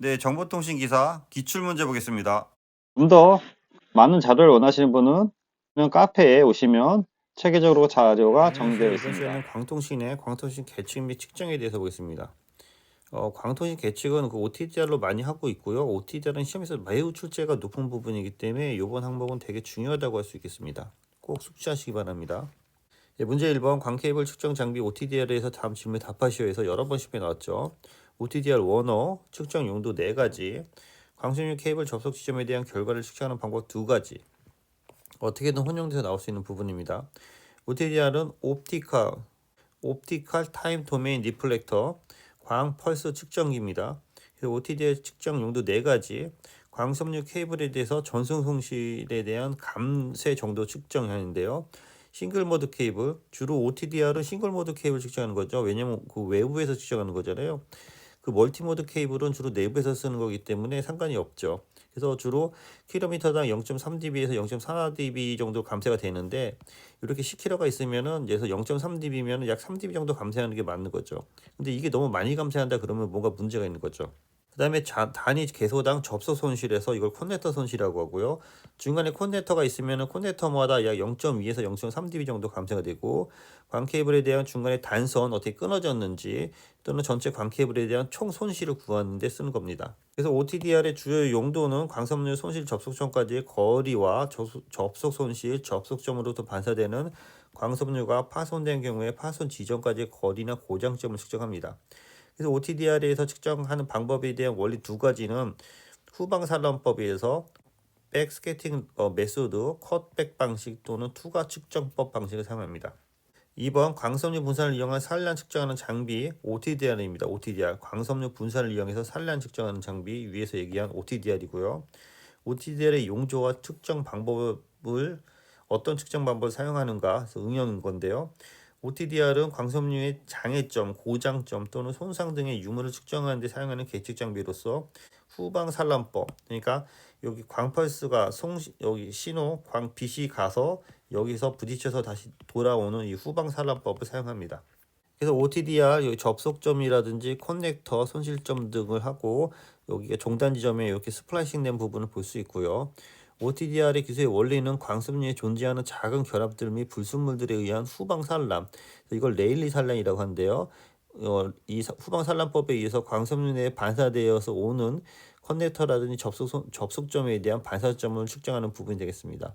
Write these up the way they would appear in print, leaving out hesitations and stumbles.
네, 정보통신 기사 기출문제 보겠습니다. 좀 더 많은 자료를 원하시는 분은 그냥 카페에 오시면 체계적으로 자료가 정리되어 안녕하세요. 이번 있습니다. 시간은 광통신의 광통신 계측 및 측정에 대해서 보겠습니다. 광통신 계측은 그 OTDR로 많이 하고 있고요. OTDR은 시험에서 매우 출제가 높은 부분이기 때문에 이번 항목은 되게 중요하다고 할 수 있겠습니다. 꼭 숙지하시기 바랍니다. 예, 문제 1번 광케이블 측정 장비 OTDR에서 다음 질문에 답하시오 해서 여러 번 시험에 나왔죠. OTDR 원어 측정 용도 4가지, 광속유 케이블 접속 지점에 대한 결과를 측정하는 방법 2가지, 어떻게든 혼용돼서 나올 수 있는 부분입니다. OTDR은 옵티컬 타임 도메인 리플렉터 광 펄스 측정기입니다. 그래서 OTDR 측정 용도 4가지, 광섬유 케이블에 대해서 전송 손실에 대한 감쇄 정도 측정하는데요. 싱글 모드 케이블, 주로 OTDR은 싱글 모드 케이블 측정하는 거죠. 왜냐면 그 외부에서 측정하는 거잖아요. 그 멀티모드 케이블은 주로 내부에서 쓰는 거기 때문에 상관이 없죠. 그래서 주로 킬로미터당 0.3dB에서 0.4dB 정도 감쇄가 되는데, 이렇게 10km가 있으면은 그래서 0.3dB면 약 3dB 정도 감쇄하는 게 맞는 거죠. 근데 이게 너무 많이 감쇄한다 그러면 뭔가 문제가 있는 거죠. 그 다음에 단위 개소당 접속 손실에서 이걸 콘넥터 손실이라고 하고요. 중간에 콘넥터가 있으면 콘넥터마다 약 0.2에서 0.3dB 정도 감쇄가 되고, 광 케이블에 대한 중간에 단선 어떻게 끊어졌는지 또는 전체 광 케이블에 대한 총 손실을 구하는 데 쓰는 겁니다. 그래서 OTDR의 주요 용도는 광섬유 손실 접속점까지의 거리와 접속 손실, 접속점으로부터 반사되는 광섬유가 파손된 경우에 파손 지점까지의 거리나 고장점을 측정합니다. 그래서 OTDR에서 측정하는 방법에 대한 원리 2가지는 후방산란법에 의해서 백스캐팅 메소드, 컷백 방식 또는 투과 측정법 방식을 사용합니다. 2번 광섬유 분산을 이용한 산란 측정하는 장비 OTDR입니다. OTDR 광섬유 분산을 이용해서 산란 측정하는 장비, 위에서 얘기한 OTDR이고요. OTDR의 용조와 측정 방법을 어떤 측정 방법을 사용하는가 응용인 건데요. OTDR은 광섬유의 장애점, 고장점 또는 손상 등의 유무를 측정하는 데 사용하는 계측 장비로서 후방 산란법, 그러니까 여기 광펄스가 여기 신호 빛이 가서 여기서 부딪혀서 다시 돌아오는 이 후방 산란법을 사용합니다. 그래서 OTDR 여기 접속점이라든지 커넥터 손실점 등을 하고, 여기가 종단 지점에 이렇게 스플라이싱 된 부분을 볼 수 있고요. OTDR의 기술의 원리는 광섬유에 존재하는 작은 결합들 및 불순물들에 의한 후방 산란, 이걸 레일리 산란이라고 하는데요. 이 후방 산란법에 의해서 광섬유 내에 반사되어서 오는 커넥터라든지 접속점에 대한 반사점을 측정하는 부분이 되겠습니다.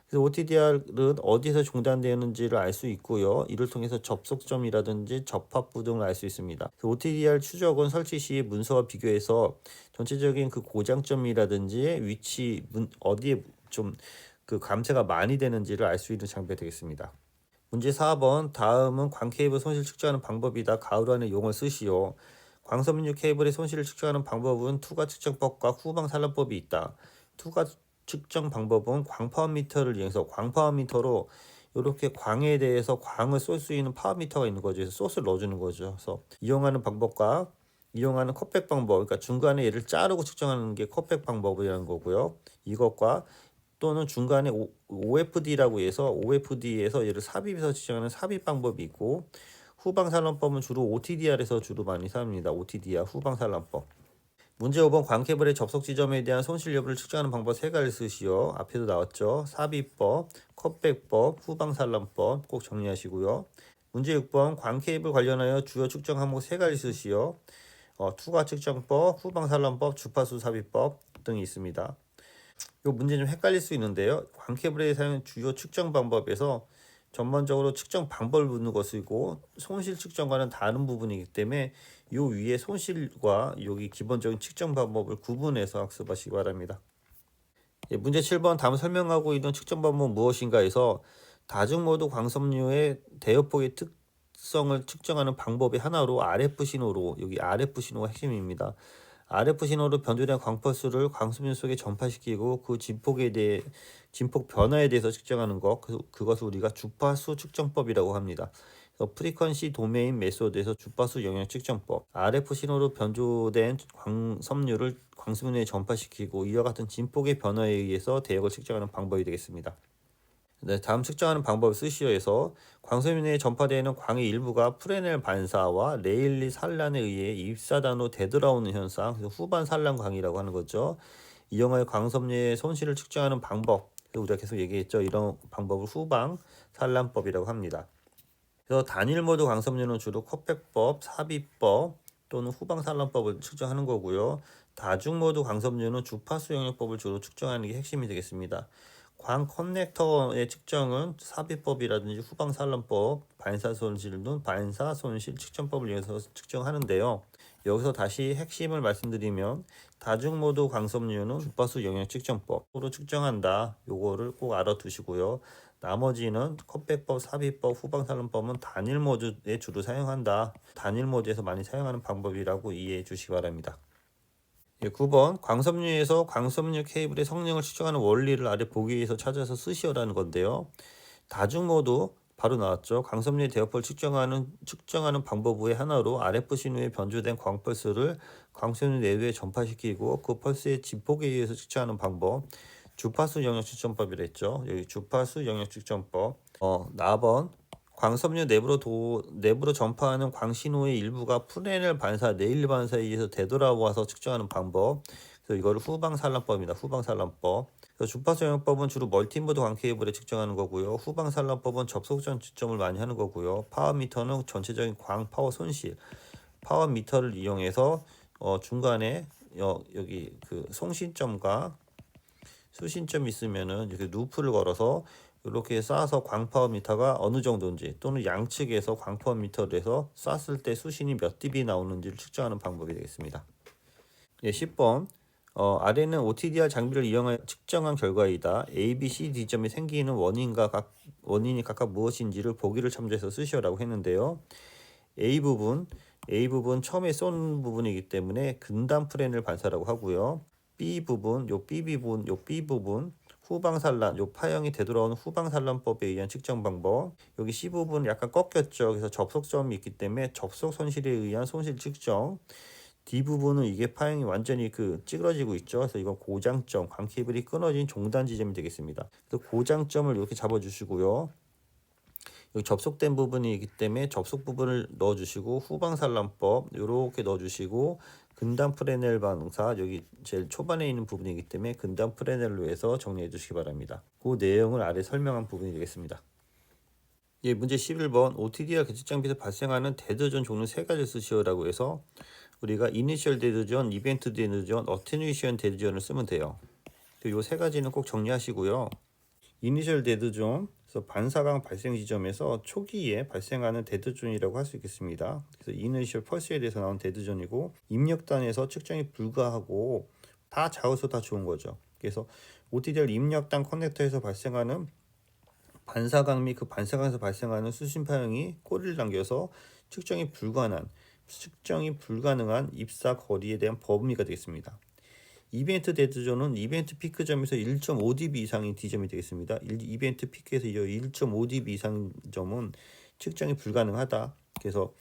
그래서 OTDR은 어디서 종단되는지를 알 수 있고요. 이를 통해서 접속점이라든지 접합부 등을 알 수 있습니다. OTDR 추적은 설치 시 문서와 비교해서 전체적인 그 고장점이라든지 위치, 어디에 좀 그 감쇄가 많이 되는지를 알 수 있는 장비가 되겠습니다. 문제 4번, 다음은 광 케이블 손실 측정하는 방법이다. 가으로하는 용어를 쓰시오. 광섬유 케이블의 손실을 측정하는 방법은 투과 측정법과 후방 산란법이 있다. 투과 측정 방법은 광파워미터를 이용해서 광파워미터로 이렇게 광에 대해서 광을 쏠 수 있는 파워미터가 있는 거죠. 그래서 소스를 넣어주는 거죠. 그래서 이용하는 방법과 이용하는 컷백 방법, 그러니까 중간에 얘를 자르고 측정하는 게 컷백 방법이라는 거고요. 이것과 또는 중간에 OFD라고 해서 OFD에서 얘를 삽입해서 측정하는 삽입 방법이 있고, 후방 산란법은 주로 OTDR에서 주로 많이 사용합니다. OTDR 후방 산란법. 문제 5번 광케이블의 접속 지점에 대한 손실 여부를 측정하는 방법 3가지를 쓰시오. 앞에도 나왔죠. 삽입법, 컷백법, 후방 산란법 꼭 정리하시고요. 문제 6번 광케이블 관련하여 주요 측정 항목 3가지 쓰시오. 투과 측정법, 후방 산란법, 주파수 삽입법 등이 있습니다. 이 문제 좀 헷갈릴 수 있는데요. 광케이블에 사용하는 주요 측정 방법에서 전반적으로 측정 방법을 묻는 것이고, 손실 측정과는 다른 부분이기 때문에 이 위에 손실과 여기 기본적인 측정 방법을 구분해서 학습하시기 바랍니다. 예, 문제 7번 다음 설명하고 있는 측정 방법은 무엇인가 해서 다중모드 광섬유의 대역폭의 특성을 측정하는 방법의 하나로 RF 신호로, 여기 RF 신호가 핵심입니다. RF 신호로 변조된 광펄스를 광섬유 속에 전파시키고 그 진폭 변화에 대해서 측정하는 것, 그것을 우리가 주파수 측정법이라고 합니다. 프리퀀시 도메인 메소드에서 주파수 영역 측정법, RF 신호로 변조된 광섬유를 광섬유에 전파시키고 이와 같은 진폭의 변화에 의해서 대역을 측정하는 방법이 되겠습니다. 네, 다음 측정하는 방법을 쓰시오에서 광섬유 내에 전파되는 광의 일부가 프레넬 반사와 레일리 산란에 의해 입사단으로 되돌아오는 현상, 그래서 후반 산란 광이라고 하는 거죠. 이용하여 광섬유의 손실을 측정하는 방법, 우리가 계속 얘기했죠. 이런 방법을 후방 산란법이라고 합니다. 그래서 단일 모드 광섬유는 주로 컷백법, 삽입법 또는 후방 산란법을 측정하는 거고요. 다중 모드 광섬유는 주파수 영역법을 주로 측정하는 게 핵심이 되겠습니다. 광 커넥터의 측정은 삽입법이라든지 후방 산란법, 반사 손실은 반사 손실 측정법을 이용해서 측정하는데요. 여기서 다시 핵심을 말씀드리면 다중 모드 광섬유는 주파수 영역 측정법으로 측정한다. 요거를 꼭 알아두시고요. 나머지는 컷백법, 삽입법, 후방 산란법은 단일 모드에 주로 사용한다. 단일 모드에서 많이 사용하는 방법이라고 이해해 주시기 바랍니다. 9번 광섬유에서 광섬유 케이블의 성능을 측정하는 원리를 아래 보기에서 찾아서 쓰시오라는 건데요. 다중모드 바로 나왔죠. 광섬유의 대역폭을 측정하는 방법 외 하나로 RF 신호에 변조된 광펄스를 광섬유 내부에 전파시키고 그 펄스의 진폭에 의해서 측정하는 방법. 주파수 영역 측정법이라 했죠. 여기 주파수 영역 측정법. 4번 광섬유 내부로 전파하는 광신호의 일부가 프레넬 반사, 레일 반사에 의해서 되돌아와서 측정하는 방법. 그래서 이거를 후방 산란법입니다. 후방 산란법. 그래서 주파수 영역법은 주로 멀티모드 광 케이블에 측정하는 거고요. 후방 산란법은 접속 전 측정을 많이 하는 거고요. 파워미터는 전체적인 광 파워 손실. 파워미터를 이용해서 중간에 여기 그 송신점과 수신점이 있으면은 이렇게 루프를 걸어서 이렇게 쏴서 광파워미터가 어느 정도인지 또는 양측에서 광파워미터를 해서 쐈을 때 수신이 몇 dB 나오는지를 측정하는 방법이 되겠습니다. 10번 아래는 OTDR 장비를 이용하여 측정한 결과이다. A, B, C, D점이 생기는 원인이 각각 무엇인지를 보기를 참조해서 쓰시오라고 했는데요. A 부분 처음에 쏜 부분이기 때문에 근단 프렌을 반사라고 하고요. B 부분 후방 산란, 파형이 되돌아오는 후방 산란법에 의한 측정 방법. 여기 C 부분 약간 꺾였죠. 그래서 접속점이 있기 때문에 접속 손실에 의한 손실 측정. D 부분은 이게 파형이 완전히 찌그러지고 있죠. 그래서 이건 고장점, 광 케이블이 끊어진 종단 지점이 되겠습니다. 그래서 고장점을 이렇게 잡아주시고요. 여기 접속된 부분이기 때문에 접속 부분을 넣어주시고 후방 산란법 이렇게 넣어주시고 근단 프레넬 반응사 여기 제일 초반에 있는 부분이기 때문에 근단 프레넬로 해서 정리해 주시기 바랍니다. 그 내용을 아래 설명한 부분이 되겠습니다. 문제 11번 OTDR 계측 장비에서 발생하는 데드존 종류 3가지를 쓰시오라고 해서 우리가 이니셜 데드존, 이벤트 데드존, 어테뉴에이션 데드존을 쓰면 돼요. 이 3가지는 꼭 정리하시고요. 이니셜 데드존, 그래서 반사광 발생 지점에서 초기에 발생하는 데드존이라고 할 수 있겠습니다. 그래서 이니셜 펄스에 대해서 나온 데드존이고 입력단에서 측정이 불가하고 다 작아서 다 좋은 거죠. 그래서 OTDR 입력단 커넥터에서 발생하는 반사광 및 그 반사광에서 발생하는 수신 파형이 꼬리를 당겨서 측정이 불가능한 입사 거리에 대한 범위가 되겠습니다. 이벤트 데드존은 이벤트 피크점에서 1.5dB 이상인 D점이 되겠습니다. 이벤트 피크에서 1.5dB 이상 점은 측정이 불가능하다. 그래서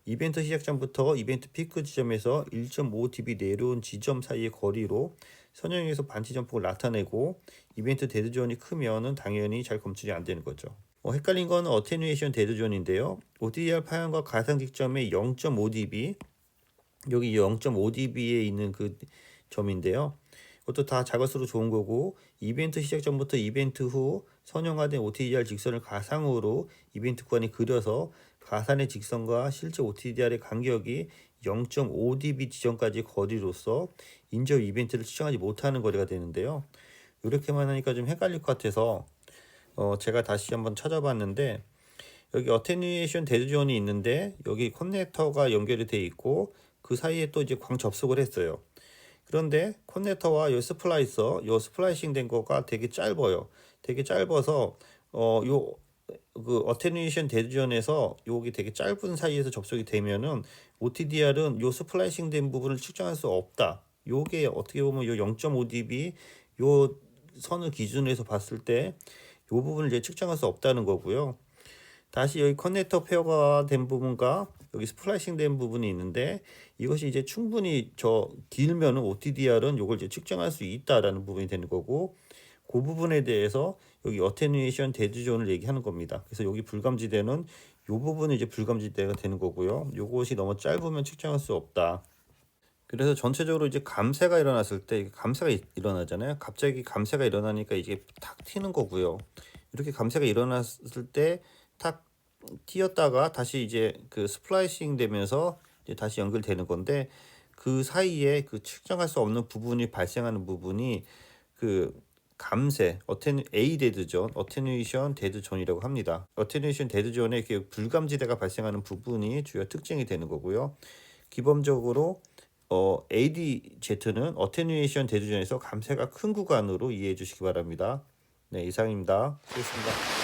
이벤트 시작점부터 이벤트 피크 지점에서 1.5dB 내려온 지점 사이의 거리로 선형에서 반지점폭을 나타내고 이벤트 데드존이 크면은 당연히 잘 검출이 안 되는 거죠. 헷갈린 거는 어테뉴에이션 데드존인데요. ODR 파형과 가상 직점의 0.5dB 여기 0.5dB에 있는 그 점인데요. 이것도 다 작을수록 좋은 거고 이벤트 시작 전부터 이벤트 후 선형화된 OTDR 직선을 가상으로 이벤트 구간에 그려서 가산의 직선과 실제 OTDR의 간격이 0.5dB 지점까지 거리로서 인접 이벤트를 측정하지 못하는 거리가 되는데요. 이렇게만 하니까 좀 헷갈릴 것 같아서 제가 다시 한번 찾아봤는데 여기 어테뉴에이션 데드존이 있는데 여기 커넥터가 연결이 돼 있고 그 사이에 또 이제 광 접속을 했어요. 그런데 커넥터와 요 스플라이서, 요 스플라이싱 된 거가 되게 짧아요. 되게 짧아서 그 어테뉴에이션 데드존에서 여기 되게 짧은 사이에서 접속이 되면은 OTDR은 요 스플라이싱 된 부분을 측정할 수 없다. 요게 어떻게 보면 요 0.5dB 요 선을 기준으로 해서 봤을 때 요 부분을 이제 측정할 수 없다는 거고요. 다시 여기 커넥터 페어가 된 부분과 여기 스플라이싱 된 부분이 있는데 이것이 이제 충분히 길면은 OTDR은 요걸 이제 측정할 수 있다라는 부분이 되는 거고 그 부분에 대해서 여기 어테뉴에이션 데드 존을 얘기하는 겁니다. 그래서 여기 불감지대는 요 부분이 이제 불감지대가 되는 거고요. 요것이 너무 짧으면 측정할 수 없다. 그래서 전체적으로 이제 감쇄가 일어났을 때 감쇄가 일어나잖아요. 갑자기 감쇄가 일어나니까 이게 탁 튀는 거고요. 이렇게 감쇄가 일어났을 때 탁 튀었다가 다시 이제 그 스플라이싱 되면서 이제 다시 연결되는 건데 그 사이에 그 측정할 수 없는 부분이 발생하는 부분이 그 감쇄, A 데드 존, 어테뉴에이션 데드 존이라고 합니다. 어테뉴에이션 데드 존에 이렇게 불감지대가 발생하는 부분이 주요 특징이 되는 거고요. 기본적으로 ADZ는 어테뉴에이션 데드 존에서 감쇄가 큰 구간으로 이해해 주시기 바랍니다. 네, 이상입니다. 수고했습니다.